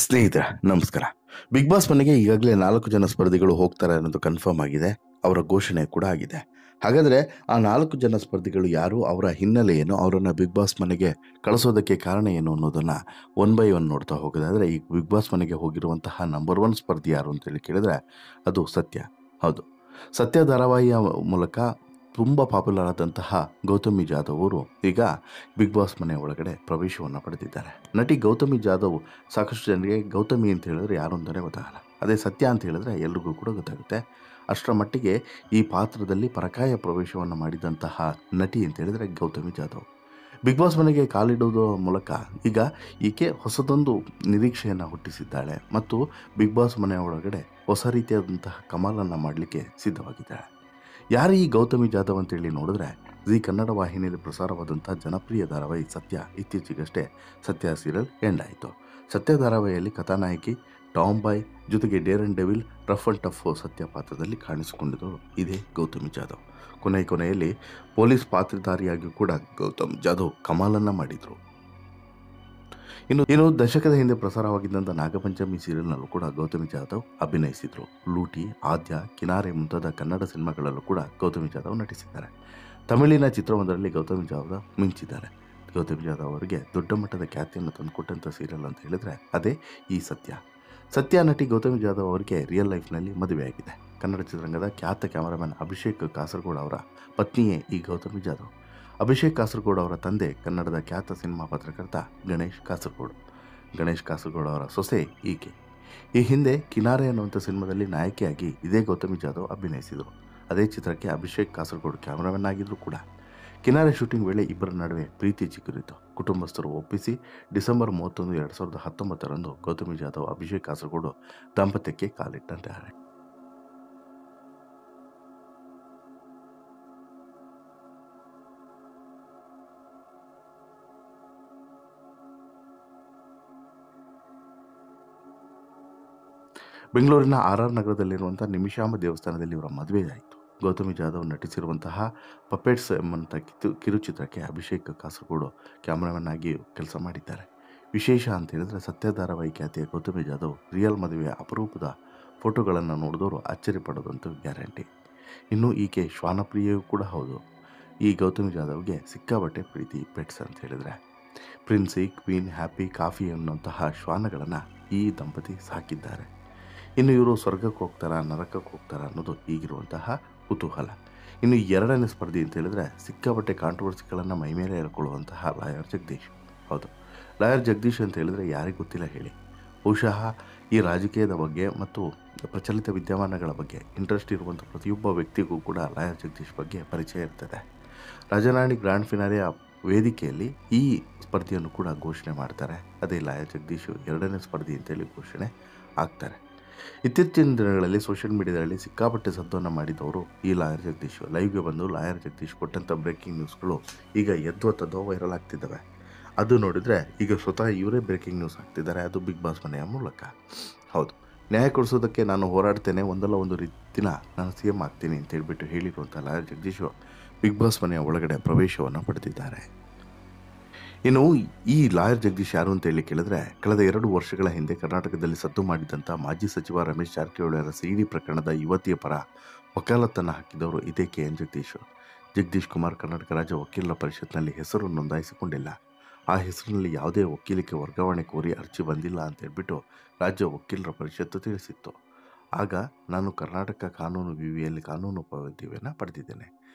ಸ್ನೇಹಿತರೆ ನಮಸ್ಕಾರ. Big boss ಮನೆಗೆ ಈಗಾಗಲೇ 4 ಜನ ಸ್ಪರ್ಧಿಗಳು ಹೋಗ್ತಾರೆ ಅನ್ನೋದು ಕನ್ಫರ್ಮ್ ಆಗಿದೆ. ಅವರ ಘೋಷಣೆ ಕೂಡ ಆಗಿದೆ. ಹಾಗಾದರೆ ಆ 4 ಜನ ಸ್ಪರ್ಧಿಗಳು ಯಾರು, ಅವರ ಹಿನ್ನೆಲೆ ಏನು, ಅವರನ್ನು ಬಿಗ್ ಬಾಸ್ ಮನೆಗೆ ಕಳಿಸೋದಕ್ಕೆ ಕಾರಣ ಏನು ಅನ್ನೋದನ್ನು ಒನ್ ಬೈ ಒನ್ ನೋಡ್ತಾ ಹೋಗೋದಾದರೆ, ಈ ಬಿಗ್ ಬಾಸ್ ಮನೆಗೆ ಹೋಗಿರುವಂತಹ ನಂಬರ್ 1 ಸ್ಪರ್ಧಿ ಯಾರು ಅಂತೇಳಿ ಕೇಳಿದರೆ ಅದು ಸತ್ಯ. ಹೌದು, ಸತ್ಯ ಧಾರಾವಾಹಿಯ ಮೂಲಕ ತುಂಬ ಪಾಪ್ಯುಲರ್ ಆದಂತಹ ಗೌತಮಿ ಜಾಧವ್ ಅವರು ಈಗ ಬಿಗ್ ಬಾಸ್ ಮನೆ ಒಳಗಡೆ ಪ್ರವೇಶವನ್ನು ಪಡೆದಿದ್ದಾರೆ. ನಟಿ ಗೌತಮಿ ಜಾಧವ್ ಸಾಕಷ್ಟು ಜನರಿಗೆ ಗೌತಮಿ ಅಂತ ಹೇಳಿದ್ರೆ ಯಾರು ಅಂತಲೇ ಗೊತ್ತಾಗಲ್ಲ. ಅದೇ ಸತ್ಯ ಅಂತ ಹೇಳಿದ್ರೆ ಎಲ್ರಿಗೂ ಕೂಡ ಗೊತ್ತಾಗುತ್ತೆ. ಅಷ್ಟರ ಮಟ್ಟಿಗೆ ಈ ಪಾತ್ರದಲ್ಲಿ ಪರಕಾಯ ಪ್ರವೇಶವನ್ನು ಮಾಡಿದಂತಹ ನಟಿ ಅಂತ ಹೇಳಿದ್ರೆ ಗೌತಮಿ ಜಾಧವ್. ಬಿಗ್ ಬಾಸ್ ಮನೆಗೆ ಕಾಲಿಡುವುದರ ಮೂಲಕ ಈಗ ಈಕೆ ಹೊಸದೊಂದು ನಿರೀಕ್ಷೆಯನ್ನು ಹುಟ್ಟಿಸಿದ್ದಾಳೆ ಮತ್ತು ಬಿಗ್ ಬಾಸ್ ಮನೆಯ ಒಳಗಡೆ ಹೊಸ ರೀತಿಯಾದಂತಹ ಕಮಾಲನ್ನು ಮಾಡಲಿಕ್ಕೆ ಸಿದ್ಧವಾಗಿದ್ದಾಳೆ. ಯಾರು ಈ ಗೌತಮಿ ಜಾಧವ್ ಅಂತೇಳಿ ನೋಡಿದ್ರೆ, ಜಿ ಕನ್ನಡ ವಾಹಿನಿಯಲ್ಲಿ ಪ್ರಸಾರವಾದಂಥ ಜನಪ್ರಿಯ ಧಾರಾವಾಹಿ ಸತ್ಯ ಇತ್ತೀಚೆಗಷ್ಟೇ ಸತ್ಯ ಸೀರಿಯಲ್ ಎಂಡ್ ಆಯಿತು. ಸತ್ಯ ಧಾರಾವಾಹಿಯಲ್ಲಿ ಕಥಾನಾಯಕಿ ಟಾಮ್ ಬಾಯ್ ಜೊತೆಗೆ Deere and devil rough and tough ಸತ್ಯ ಪಾತ್ರದಲ್ಲಿ ಕಾಣಿಸಿಕೊಂಡಿದ್ದರು ಇದೇ ಗೌತಮಿ ಜಾಧವ್. ಕೊನೆಯಲ್ಲಿ ಪೊಲೀಸ್ ಪಾತ್ರಧಾರಿಯಾಗಿ ಕೂಡ ಗೌತಮ್ ಜಾಧವ್ ಕಮಾಲನ್ನು ಮಾಡಿದರು. ಇನ್ನು ದಶಕದ ಹಿಂದೆ ಪ್ರಸಾರವಾಗಿದ್ದಂಥ ನಾಗಪಂಚಮಿ ಸೀರಿಯಲ್ನಲ್ಲೂ ಕೂಡ ಗೌತಮಿ ಜಾಧವ್ ಅಭಿನಯಿಸಿದರು. ಲೂಟಿ, ಆದ್ಯ, ಕಿನಾರೆ ಮುಂತಾದ ಕನ್ನಡ ಸಿನಿಮಾಗಳಲ್ಲೂ ಕೂಡ ಗೌತಮಿ ಜಾಧವ್ ನಟಿಸಿದ್ದಾರೆ. ತಮಿಳಿನ ಚಿತ್ರವೊಂದರಲ್ಲಿ ಗೌತಮಿ ಜಾಧವ್ ಮಿಂಚಿದ್ದಾರೆ. ಗೌತಮಿ ಜಾಧವ್ ಅವರಿಗೆ ದೊಡ್ಡ ಮಟ್ಟದ ಖ್ಯಾತಿಯನ್ನು ತಂದುಕೊಟ್ಟಂಥ ಸೀರಿಯಲ್ ಅಂತ ಹೇಳಿದರೆ ಅದೇ ಈ ಸತ್ಯ. ನಟಿ ಗೌತಮಿ ಜಾಧವ್ ಅವರಿಗೆ ರಿಯಲ್ ಲೈಫ್ನಲ್ಲಿ ಮದುವೆಯಾಗಿದೆ. ಕನ್ನಡ ಚಿತ್ರರಂಗದ ಖ್ಯಾತ ಕ್ಯಾಮರಾಮನ್ ಅಭಿಷೇಕ್ ಕಾಸರಗೋಡು ಅವರ ಪತ್ನಿಯೇ ಈ ಗೌತಮಿ ಜಾಧವ್. ಅಭಿಷೇಕ್ ಕಾಸರಗೋಡು ಅವರ ತಂದೆ ಕನ್ನಡದ ಖ್ಯಾತ ಸಿನಿಮಾ ಪತ್ರಕರ್ತ ಗಣೇಶ್ ಕಾಸರಗೋಡು ಅವರ ಸೊಸೆ ಈಕೆ. ಈ ಹಿಂದೆ ಕಿನಾರೆ ಅನ್ನುವಂಥ ಸಿನಿಮಾದಲ್ಲಿ ನಾಯಕಿಯಾಗಿ ಇದೇ ಗೌತಮಿ ಜಾಧವ್ ಅಭಿನಯಿಸಿದರು. ಅದೇ ಚಿತ್ರಕ್ಕೆ ಅಭಿಷೇಕ್ ಕಾಸರಗೋಡು ಕ್ಯಾಮರಾಮನ್ ಆಗಿದ್ದರು ಕೂಡ. ಕಿನಾರೆ ಶೂಟಿಂಗ್ ವೇಳೆ ಇಬ್ಬರ ನಡುವೆ ಪ್ರೀತಿ ಚಿಗುರಿತು. ಕುಟುಂಬಸ್ಥರು ಒಪ್ಪಿಸಿ ಡಿಸೆಂಬರ್ 31, 2019 ಗೌತಮಿ ಜಾಧವ್ ಅಭಿಷೇಕ್ ಕಾಸರಗೋಡು ದಾಂಪತ್ಯಕ್ಕೆ ಕಾಲಿಟ್ಟಂತಾರೆ. ಬೆಂಗಳೂರಿನ RR ನಗರದಲ್ಲಿರುವಂಥ ನಿಮಿಷಾಂಬ ದೇವಸ್ಥಾನದಲ್ಲಿ ಇವರ ಮದುವೆ ಆಯಿತು. ಗೌತಮಿ ಜಾಧವ್ ನಟಿಸಿರುವಂತಹ ಪಪೆಟ್ಸ್ ಎಂಬಂಥ ಕಿರುಚಿತ್ರಕ್ಕೆ ಅಭಿಷೇಕ್ ಕಾಸರಗೋಡು ಕ್ಯಾಮರಾಮನ್ ಆಗಿ ಕೆಲಸ ಮಾಡಿದ್ದಾರೆ. ವಿಶೇಷ ಅಂತ ಹೇಳಿದ್ರೆ ಸತ್ಯ ಧಾರಾವಾಹಿ ಖ್ಯಾತಿಯ ಗೌತಮಿ ಜಾಧವ್ ರಿಯಲ್ ಮದುವೆಯ ಅಪರೂಪದ ಫೋಟೋಗಳನ್ನು ನೋಡಿದವರು ಅಚ್ಚರಿ ಪಡೋದಂತೂ ಗ್ಯಾರಂಟಿ. ಇನ್ನು ಈಕೆ ಶ್ವಾನಪ್ರಿಯೆಯೂ ಕೂಡ ಹೌದು. ಈ ಗೌತಮಿ ಜಾಧವ್ಗೆ ಸಿಕ್ಕಾಬಟ್ಟೆ ಪ್ರೀತಿ ಪೆಟ್ಸ್ ಅಂತ ಹೇಳಿದರೆ ಪ್ರಿನ್ಸಿ, ಕ್ವೀನ್, ಹ್ಯಾಪಿ, ಕಾಫಿ ಎನ್ನುವಂತಹ ಶ್ವಾನಗಳನ್ನು ಈ ದಂಪತಿ ಸಾಕಿದ್ದಾರೆ. ಇನ್ನು ಇವರು ಸ್ವರ್ಗಕ್ಕೆ ಹೋಗ್ತಾರಾ, ನರಕಕ್ಕೆ ಹೋಗ್ತಾರಾ ಅನ್ನೋದು ಈಗಿರುವಂತಹ ಕುತೂಹಲ. ಇನ್ನು 2ನೇ ಸ್ಪರ್ಧಿ ಅಂತ ಹೇಳಿದ್ರೆ ಸಿಕ್ಕಾಬಟ್ಟೆ ಕಾಂಟ್ರವರ್ಸಿಗಳನ್ನು ಮೈಮೇಲೆ ಹೇಳ್ಕೊಳ್ಳುವಂತಹ ಲಾಯರ್ ಜಗದೀಶ್. ಹೌದು, ಲಾಯರ್ ಜಗದೀಶ್ ಅಂತ ಹೇಳಿದ್ರೆ ಯಾರಿಗೆ ಗೊತ್ತಿಲ್ಲ ಹೇಳಿ. ಬಹುಶಃ ಈ ರಾಜಕೀಯದ ಬಗ್ಗೆ ಮತ್ತು ಪ್ರಚಲಿತ ವಿದ್ಯಮಾನಗಳ ಬಗ್ಗೆ ಇಂಟ್ರೆಸ್ಟ್ ಇರುವಂಥ ಪ್ರತಿಯೊಬ್ಬ ವ್ಯಕ್ತಿಗೂ ಕೂಡ ಲಾಯರ್ ಜಗದೀಶ್ ಬಗ್ಗೆ ಪರಿಚಯ ಇರ್ತದೆ. ರಾಜನಾಣಿ ಗ್ರ್ಯಾಂಡ್ ಫಿನಾಲೆಯ ವೇದಿಕೆಯಲ್ಲಿ ಈ ಸ್ಪರ್ಧೆಯನ್ನು ಕೂಡ ಘೋಷಣೆ ಮಾಡ್ತಾರೆ. ಅದೇ ಲಾಯರ್ ಜಗದೀಶ್ 2ನೇ ಸ್ಪರ್ಧಿ ಅಂತೇಳಿ ಘೋಷಣೆ ಆಗ್ತಾರೆ. ಇತ್ತೀಚಿನ ದಿನಗಳಲ್ಲಿ ಸೋಷಿಯಲ್ ಮೀಡಿಯಾದಲ್ಲಿ ಸಿಕ್ಕಾಪಟ್ಟೆ ಸದ್ದನ್ನು ಮಾಡಿದವರು ಈ ಲಾಯರ್ ಜಗದೀಶ್. ಲೈವ್ಗೆ ಬಂದು ಲಾಯರ್ ಜಗದೀಶ್ ಕೊಟ್ಟಂಥ ಬ್ರೇಕಿಂಗ್ ನ್ಯೂಸ್ಗಳು ಈಗ ಎದ್ವತ್ತದೋ ವೈರಲ್ ಆಗ್ತಿದ್ದಾವೆ. ಅದು ನೋಡಿದರೆ ಈಗ ಸ್ವತಃ ಇವರೇ ಬ್ರೇಕಿಂಗ್ ನ್ಯೂಸ್ ಆಗ್ತಿದ್ದಾರೆ, ಅದು ಬಿಗ್ ಬಾಸ್ ಮನೆಯ ಮೂಲಕ. ಹೌದು, ನ್ಯಾಯ ಕೊಡಿಸೋದಕ್ಕೆ ನಾನು ಹೋರಾಡ್ತೇನೆ, ಒಂದಲ್ಲ ಒಂದು ದಿನ ನಾನು CM ಆಗ್ತೀನಿ ಅಂತ ಹೇಳ್ಬಿಟ್ಟು ಹೇಳಿರುವಂಥ ಲಾಯರ್ ಜಗದೀಶ್ ಬಿಗ್ ಬಾಸ್ ಮನೆಯ ಒಳಗಡೆ ಪ್ರವೇಶವನ್ನು ಪಡೆದಿದ್ದಾರೆ. ಇನ್ನು ಈ ಲಾಯರ್ ಜಗದೀಶ್ ಯಾರು ಅಂತ ಹೇಳಿ ಕೇಳಿದ್ರೆ, ಕಳೆದ 2 ವರ್ಷಗಳ ಹಿಂದೆ ಕರ್ನಾಟಕದಲ್ಲಿ ಸದ್ದು ಮಾಡಿದಂಥ ಮಾಜಿ ಸಚಿವ ರಮೇಶ್ ಜಾರಕಿಹೊಳಿ ಅವರ CD ಪ್ರಕರಣದ ಯುವತಿಯ ಪರ ವಕಾಲತ್ತನ್ನು ಹಾಕಿದವರು ಇದೇ KN ಜಗದೀಶ್ ಕುಮಾರ್ ಕರ್ನಾಟಕ ರಾಜ್ಯ ವಕೀಲರ ಪರಿಷತ್ನಲ್ಲಿ ಹೆಸರು ನೋಂದಾಯಿಸಿಕೊಂಡಿಲ್ಲ. ಆ ಹೆಸರಿನಲ್ಲಿ ಯಾವುದೇ ವಕೀಲಿಕೆ ವರ್ಗಾವಣೆ ಕೋರಿ ಅರ್ಜಿ ಬಂದಿಲ್ಲ ಅಂತ ಹೇಳ್ಬಿಟ್ಟು ರಾಜ್ಯ ವಕೀಲರ ಪರಿಷತ್ತು ತಿಳಿಸಿತ್ತು. ಆಗ ನಾನು ಕರ್ನಾಟಕ ಕಾನೂನು ವಿವಿಯಲ್ಲಿ ಕಾನೂನು ಪದವಿಯನ್ನು ಪಡೆದಿದ್ದೇನೆ.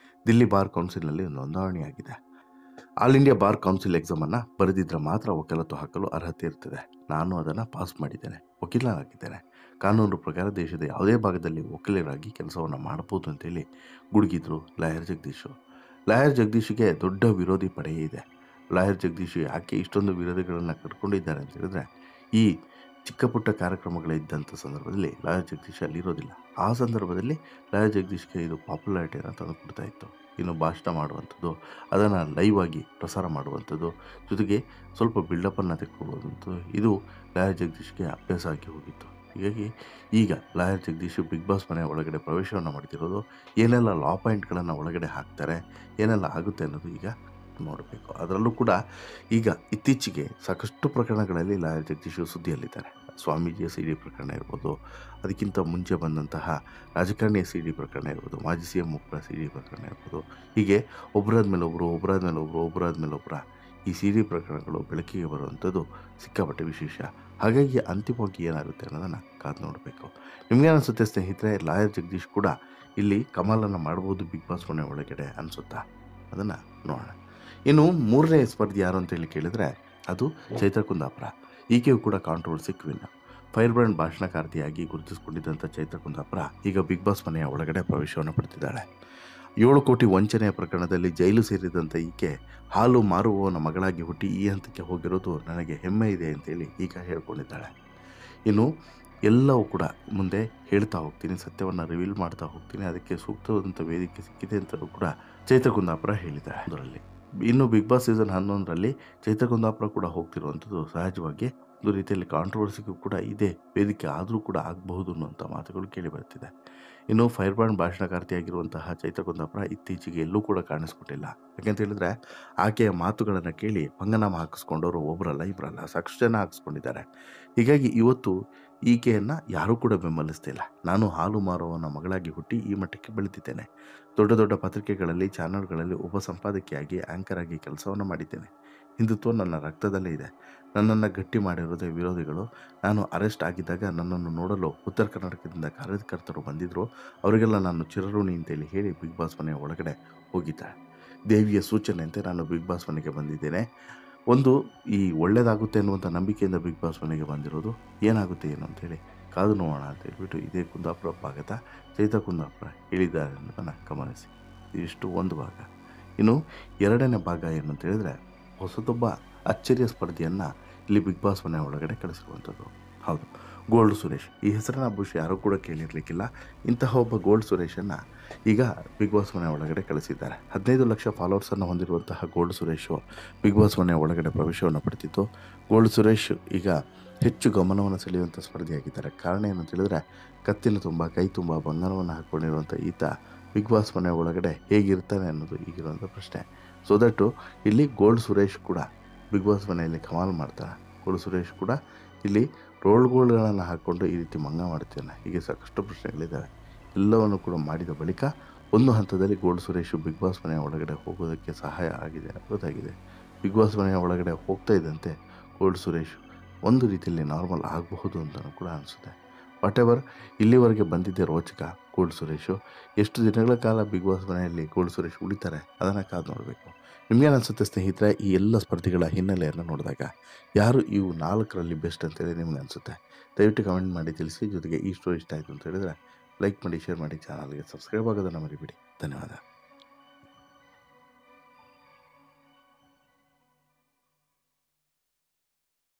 ದಿಲ್ಲಿ ಬಾರ್ ಕೌನ್ಸಿಲ್ನಲ್ಲಿ ನೋಂದಣಿಯಾಗಿದೆ. ಆಲ್ ಇಂಡಿಯಾ ಬಾರ್ ಕೌನ್ಸಿಲ್ ಎಕ್ಸಾಮನ್ನು ಬರೆದಿದ್ದರೆ ಮಾತ್ರ ವಕಾಲತ್ತು ಹಾಕಲು ಅರ್ಹತೆ ಇರ್ತದೆ. ನಾನು ಅದನ್ನು ಪಾಸ್ ಮಾಡಿದ್ದೇನೆ, ವಕೀಲನಾಗಿದ್ದೇನೆ. ಕಾನೂನು ಪ್ರಕಾರ ದೇಶದ ಯಾವುದೇ ಭಾಗದಲ್ಲಿ ವಕೀಲರಾಗಿ ಕೆಲಸವನ್ನು ಮಾಡಬಹುದು ಅಂತೇಳಿ ಗುಡುಗಿದ್ರು ಲಾಯರ್ ಜಗದೀಶ್ಗೆ ದೊಡ್ಡ ವಿರೋಧಿ ಪಡೆಯೇ ಇದೆ. ಲಾಯರ್ ಜಗದೀಶ್ ಯಾಕೆ ಇಷ್ಟೊಂದು ವಿರೋಧಿಗಳನ್ನು ಕಟ್ಕೊಂಡಿದ್ದಾರೆ ಅಂತ ಹೇಳಿದ್ರೆ, ಈ ಚಿಕ್ಕ ಪುಟ್ಟ ಕಾರ್ಯಕ್ರಮಗಳಿದ್ದಂಥ ಸಂದರ್ಭದಲ್ಲಿ ಲಾಯರ್ ಜಗದೀಶ್ ಅಲ್ಲಿರೋದಿಲ್ಲ. ಆ ಸಂದರ್ಭದಲ್ಲಿ ಲಾಯರ್ ಜಗದೀಶ್ಗೆ ಇದು ಪಾಪ್ಯುಲಾರಿಟಿಯನ್ನು ತಂದುಕೊಡ್ತಾ ಇತ್ತು. ಇನ್ನು ಭಾಷಣ ಮಾಡುವಂಥದ್ದು, ಅದನ್ನು ಲೈವ್ ಆಗಿ ಪ್ರಸಾರ ಮಾಡುವಂಥದ್ದು, ಜೊತೆಗೆ ಸ್ವಲ್ಪ ಬಿಲ್ಡಪ್ಪನ್ನು ತೆಗೆದುಕೊಳ್ಳುವಂಥದ್ದು, ಇದು ಲಾಯರ್ ಜಗದೀಶ್ಗೆ ಅಭ್ಯಾಸ ಆಗಿ ಹೋಗಿತ್ತು. ಹೀಗಾಗಿ ಈಗ ಲಾಯರ್ ಜಗದೀಶ್ ಬಿಗ್ ಬಾಸ್ ಮನೆಯ ಒಳಗಡೆ ಪ್ರವೇಶವನ್ನು ಮಾಡ್ತಿರೋದು, ಏನೆಲ್ಲ ಲಾ ಪಾಯಿಂಟ್ಗಳನ್ನು ಒಳಗಡೆ ಹಾಕ್ತಾರೆ, ಏನೆಲ್ಲ ಆಗುತ್ತೆ ಅನ್ನೋದು ಈಗ ನೋಡಬೇಕು. ಅದರಲ್ಲೂ ಕೂಡ ಈಗ ಇತ್ತೀಚೆಗೆ ಸಾಕಷ್ಟು ಪ್ರಕರಣಗಳಲ್ಲಿ ಲಾಯರ್ ಜಗದೀಶ್ ಸುದ್ದಿಯಲ್ಲಿದ್ದಾರೆ. ಸ್ವಾಮೀಜಿಯ ಸಿ ಡಿ ಪ್ರಕರಣ ಇರ್ಬೋದು, ಅದಕ್ಕಿಂತ ಮುಂಚೆ ಬಂದಂತಹ ರಾಜಕಾರಣಿಯ ಸಿ ಡಿ ಪ್ರಕರಣ ಇರ್ಬೋದು, ಮಾಜಿ ಸಿ ಎಂ ಒಬ್ಬರ ಸಿ ಡಿ ಪ್ರಕರಣ ಇರ್ಬೋದು, ಹೀಗೆ ಒಬ್ಬರಾದ್ಮೇಲೆ ಒಬ್ಬರ ಈ ಸಿ ಡಿ ಪ್ರಕರಣಗಳು ಬೆಳಕಿಗೆ ಬರುವಂಥದ್ದು ಸಿಕ್ಕಾಪಟ್ಟೆ ವಿಶೇಷ. ಹಾಗಾಗಿ ಅಂತಿಮವಾಗಿ ಏನಾಗುತ್ತೆ ಅನ್ನೋದನ್ನು ಕಾದು ನೋಡಬೇಕು. ನಿಮಗೇನಿಸುತ್ತೆ ಸ್ನೇಹಿತರೆ, ಲಾಯರ್ ಜಗದೀಶ್ ಕೂಡ ಇಲ್ಲಿ ಕಮಾಲನ್ನು ಮಾಡ್ಬೋದು ಬಿಗ್ ಬಾಸ್ ಮನೆ ಒಳಗಡೆ ಅನಿಸುತ್ತಾ? ಅದನ್ನು ನೋಡೋಣ. ಇನ್ನು ಮೂರನೇ ಸ್ಪರ್ಧಿ ಯಾರು ಅಂತೇಳಿ ಕೇಳಿದರೆ ಅದು ಚೈತ್ರ ಕುಂದಾಪುರ. ಈಕೆಯೂ ಕೂಡ ಕಾಂಟ್ರವರ್ಸಿ ಕ್ವೀನ್. ಫೈರ್ ಬ್ರ್ಯಾಂಡ್ ಭಾಷಣಕಾರ್ತಿಯಾಗಿ ಗುರುತಿಸಿಕೊಂಡಿದ್ದಂಥ ಚೈತ್ರ ಕುಂದಾಪುರ ಈಗ ಬಿಗ್ ಬಾಸ್ ಮನೆಯ ಒಳಗಡೆ ಪ್ರವೇಶವನ್ನು ಪಡೆದಿದ್ದಾಳೆ. 7 ಕೋಟಿ ವಂಚನೆಯ ಪ್ರಕರಣದಲ್ಲಿ ಜೈಲು ಸೇರಿದಂಥ ಈಕೆ ಹಾಲು ಮಾರುವವನ ಮಗಳಾಗಿ ಹುಟ್ಟಿ ಈ ಹಂತಕ್ಕೆ ಹೋಗಿರೋದು ನನಗೆ ಹೆಮ್ಮೆ ಇದೆ ಅಂತೇಳಿ ಈಗ ಹೇಳ್ಕೊಂಡಿದ್ದಾಳೆ. ಇನ್ನು ಎಲ್ಲವೂ ಕೂಡ ಮುಂದೆ ಹೇಳ್ತಾ ಹೋಗ್ತೀನಿ, ಸತ್ಯವನ್ನು ರಿವೀಲ್ ಮಾಡ್ತಾ ಹೋಗ್ತೀನಿ, ಅದಕ್ಕೆ ಸೂಕ್ತವಾದಂಥ ವೇದಿಕೆ ಸಿಕ್ಕಿದೆ ಅಂತಲೂ ಕೂಡ ಚೈತ್ರ ಕುಂದಾಪುರ ಹೇಳಿದ್ದಾರೆ. ಅದರಲ್ಲಿ ಇನ್ನು ಬಿಗ್ ಬಾಸ್ ಸೀಸನ್ 11ರಲ್ಲಿ ಚೈತ್ರ ಕುಂದಾಪುರ ಕೂಡ ಹೋಗ್ತಿರುವಂಥದ್ದು ಸಹಜವಾಗಿ ಒಂದು ರೀತಿಯಲ್ಲಿ ಕಾಂಟ್ರವರ್ಸಿಗೂ ಕೂಡ ಇದೆ ವೇದಿಕೆ ಆದರೂ ಕೂಡ ಆಗಬಹುದು ಅನ್ನುವಂಥ ಮಾತುಗಳು ಕೇಳಿ ಬರ್ತಿದೆ. ಇನ್ನು ಫೈರ್ ಬ್ರ್ಯಾಂಡ್ ಭಾಷಣಕಾರ್ತಿಯಾಗಿರುವಂತಹ ಚೈತ್ರ ಕುಂದಾಪುರ ಇತ್ತೀಚೆಗೆ ಎಲ್ಲೂ ಕೂಡ ಕಾಣಿಸ್ಕೊಟ್ಟಿಲ್ಲ. ಯಾಕೆಂತ ಹೇಳಿದ್ರೆ ಆಕೆಯ ಮಾತುಗಳನ್ನು ಕೇಳಿ ಪಂಗನಾಮ ಹಾಕಿಸ್ಕೊಂಡವರು ಒಬ್ಬರಲ್ಲ ಇಬ್ಬರಲ್ಲ ಸಾಕಷ್ಟು ಜನ ಹಾಕಿಸ್ಕೊಂಡಿದ್ದಾರೆ. ಹೀಗಾಗಿ ಇವತ್ತು ಈಕೆಯನ್ನು ಯಾರೂ ಕೂಡ ಬೆಂಬಲಿಸ್ತಿಲ್ಲ. ನಾನು ಹಾಲು ಮಾರುವವನ ಮಗಳಾಗಿ ಹುಟ್ಟಿ ಈ ಮಟ್ಟಕ್ಕೆ ಬೆಳೆದಿದ್ದೇನೆ. ದೊಡ್ಡ ದೊಡ್ಡ ಪತ್ರಿಕೆಗಳಲ್ಲಿ, ಚಾನಲ್ಗಳಲ್ಲಿ ಒಬ್ಬ ಸಂಪಾದಕಿಯಾಗಿ, ಆ್ಯಂಕರ್ ಆಗಿ ಕೆಲಸವನ್ನು ಮಾಡಿದ್ದೇನೆ. ಹಿಂದುತ್ವ ನನ್ನ ರಕ್ತದಲ್ಲೇ ಇದೆ. ನನ್ನನ್ನು ಗಟ್ಟಿ ಮಾಡಿರೋದೇ ವಿರೋಧಿಗಳು. ನಾನು ಅರೆಸ್ಟ್ ಆಗಿದ್ದಾಗ ನನ್ನನ್ನು ನೋಡಲು ಉತ್ತರ ಕರ್ನಾಟಕದಿಂದ ಕಾರ್ಯಕರ್ತರು ಬಂದಿದ್ದರು. ಅವರಿಗೆಲ್ಲ ನಾನು ಚಿರಋಣಿ ಅಂತೇಳಿ ಹೇಳಿ ಬಿಗ್ ಬಾಸ್ ಮನೆಯ ಒಳಗಡೆ ಹೋಗಿದ್ದಾಳೆ. ದೇವಿಯ ಸೂಚನೆಯಂತೆ ನಾನು ಬಿಗ್ ಬಾಸ್ ಮನೆಗೆ ಬಂದಿದ್ದೇನೆ. ಒಂದು ಈ ಒಳ್ಳೆಯದಾಗುತ್ತೆ ಅನ್ನುವಂಥ ನಂಬಿಕೆಯಿಂದ ಬಿಗ್ ಬಾಸ್ ಮನೆಗೆ ಬಂದಿರೋದು. ಏನಾಗುತ್ತೆ ಏನು ಅಂತೇಳಿ ಕಾದು ನೋಡೋಣ ಅಂತ ಹೇಳ್ಬಿಟ್ಟು ಇದೇ ಕುಂದಾಪುರ ಭಾಗದ ಚೈತ್ರ ಕುಂದಾಪುರ ಹೇಳಿದ್ದಾರೆ ಅನ್ನೋದನ್ನು ಗಮನಿಸಿ. ಇಷ್ಟು ಒಂದು ಭಾಗ. ಇನ್ನು ಎರಡನೇ ಭಾಗ ಏನು ಅಂತ ಹೇಳಿದ್ರೆ, ಹೊಸದೊಬ್ಬ ಅಚ್ಚರಿಯ ಸ್ಪರ್ಧೆಯನ್ನು ಇಲ್ಲಿ ಬಿಗ್ ಬಾಸ್ ಮನೆ ಒಳಗಡೆ ಕಳಿಸಿರುವಂಥದ್ದು. ಹೌದು, ಗೋಲ್ಡ್ ಸುರೇಶ್. ಈ ಹೆಸರನ್ನ ಬಹುಶಃ ಯಾರೂ ಕೂಡ ಕೇಳಿರಲಿಕ್ಕಿಲ್ಲ. ಇಂತಹ ಒಬ್ಬ ಗೋಲ್ಡ್ ಸುರೇಶನ್ನು ಈಗ ಬಿಗ್ ಬಾಸ್ ಮನೆ ಒಳಗಡೆ ಕಳಿಸಿದ್ದಾರೆ. 15 ಲಕ್ಷ ಫಾಲೋವರ್ಸನ್ನು ಹೊಂದಿರುವಂತಹ ಗೋಲ್ಡ್ ಸುರೇಶು ಬಿಗ್ ಬಾಸ್ ಮನೆ ಒಳಗಡೆ ಪ್ರವೇಶವನ್ನು ಪಡೆದಿತ್ತು. ಗೋಲ್ಡ್ ಸುರೇಶ್ ಈಗ ಹೆಚ್ಚು ಗಮನವನ್ನು ಸೆಳೆಯುವಂಥ ಸ್ಪರ್ಧೆಯಾಗಿದ್ದಾರೆ. ಕಾರಣ ಏನಂತ ಹೇಳಿದ್ರೆ, ಕತ್ತಿನ ತುಂಬ ಕೈ ತುಂಬ ಬಂಗಾರವನ್ನು ಹಾಕ್ಕೊಂಡಿರುವಂಥ ಈತ ಬಿಗ್ ಬಾಸ್ ಮನೆ ಒಳಗಡೆ ಹೇಗಿರ್ತಾನೆ ಅನ್ನೋದು ಈಗಿರುವಂಥ ಪ್ರಶ್ನೆ. ಸೊ ದಟ್ಟು ಇಲ್ಲಿ ಗೋಲ್ಡ್ ಸುರೇಶ್ ಕೂಡ ಬಿಗ್ ಬಾಸ್ ಮನೆಯಲ್ಲಿ ಕಮಾಲ್ ಮಾಡ್ತಾರೆ. ಗೋಲ್ಡ್ ಸುರೇಶ್ ಕೂಡ ಇಲ್ಲಿ ಗೋಲ್ಡ್ಗಳನ್ನು ಹಾಕ್ಕೊಂಡು ಈ ರೀತಿ ಮಂಗ ಮಾಡ್ತಾನೆ. ಹೀಗೆ ಸಾಕಷ್ಟು ಪ್ರಶ್ನೆಗಳಿದ್ದಾವೆ. ಎಲ್ಲವನ್ನು ಕೂಡ ಮಾಡಿದ ಬಳಿಕ ಒಂದು ಹಂತದಲ್ಲಿ ಗೋಲ್ಡ್ ಸುರೇಶ್ ಬಿಗ್ ಬಾಸ್ ಮನೆಯ ಒಳಗಡೆ ಹೋಗೋದಕ್ಕೆ ಸಹಾಯ ಆಗಿದೆ, ಗೊತ್ತಾಗಿದೆ. ಬಿಗ್ ಬಾಸ್ ಮನೆಯ ಒಳಗಡೆ ಹೋಗ್ತಾ ಇದ್ದಂತೆ ಗೋಲ್ಡ್ ಸುರೇಶ್ ಒಂದು ರೀತಿಯಲ್ಲಿ ನಾರ್ಮಲ್ ಆಗಬಹುದು ಅಂತಲೂ ಕೂಡ ಅನಿಸುತ್ತೆ. ವಾಟ್ ಎವರ್, ಇಲ್ಲಿವರೆಗೆ ಬಂದಿದ್ದೆ ರೋಚಕ. ಗೋಲ್ಡ್ ಸುರೇಶು ಎಷ್ಟು ದಿನಗಳ ಕಾಲ ಬಿಗ್ ಬಾಸ್ ಮನೆಯಲ್ಲಿ ಗೋಲ್ಡ್ ಸುರೇಶ್ ಉಳಿತಾರೆ ಅದನ್ನು ಕಾದು ನೋಡಬೇಕು. ನಿಮಗೇನು ಅನಿಸುತ್ತೆ ಸ್ನೇಹಿತರೆ, ಈ ಎಲ್ಲ ಸ್ಪರ್ಧೆಗಳ ಹಿನ್ನೆಲೆಯನ್ನು ನೋಡಿದಾಗ ಯಾರು ಇವು 4ರಲ್ಲಿ ಬೆಸ್ಟ್ ಅಂತೇಳಿ ನಿಮ್ಗೆ ಅನಿಸುತ್ತೆ? ದಯವಿಟ್ಟು ಕಮೆಂಟ್ ಮಾಡಿ ತಿಳಿಸಿ. ಜೊತೆಗೆ ಈ ಸ್ಟೋರಿ ಇಷ್ಟ ಆಯಿತು ಅಂತ ಹೇಳಿದರೆ ಲೈಕ್ ಮಾಡಿ, ಶೇರ್ ಮಾಡಿ, ಚಾನಲ್ಗೆ ಸಬ್ಸ್ಕ್ರೈಬ್ ಆಗೋದನ್ನು ಮರಿಬೇಡಿ. ಧನ್ಯವಾದ.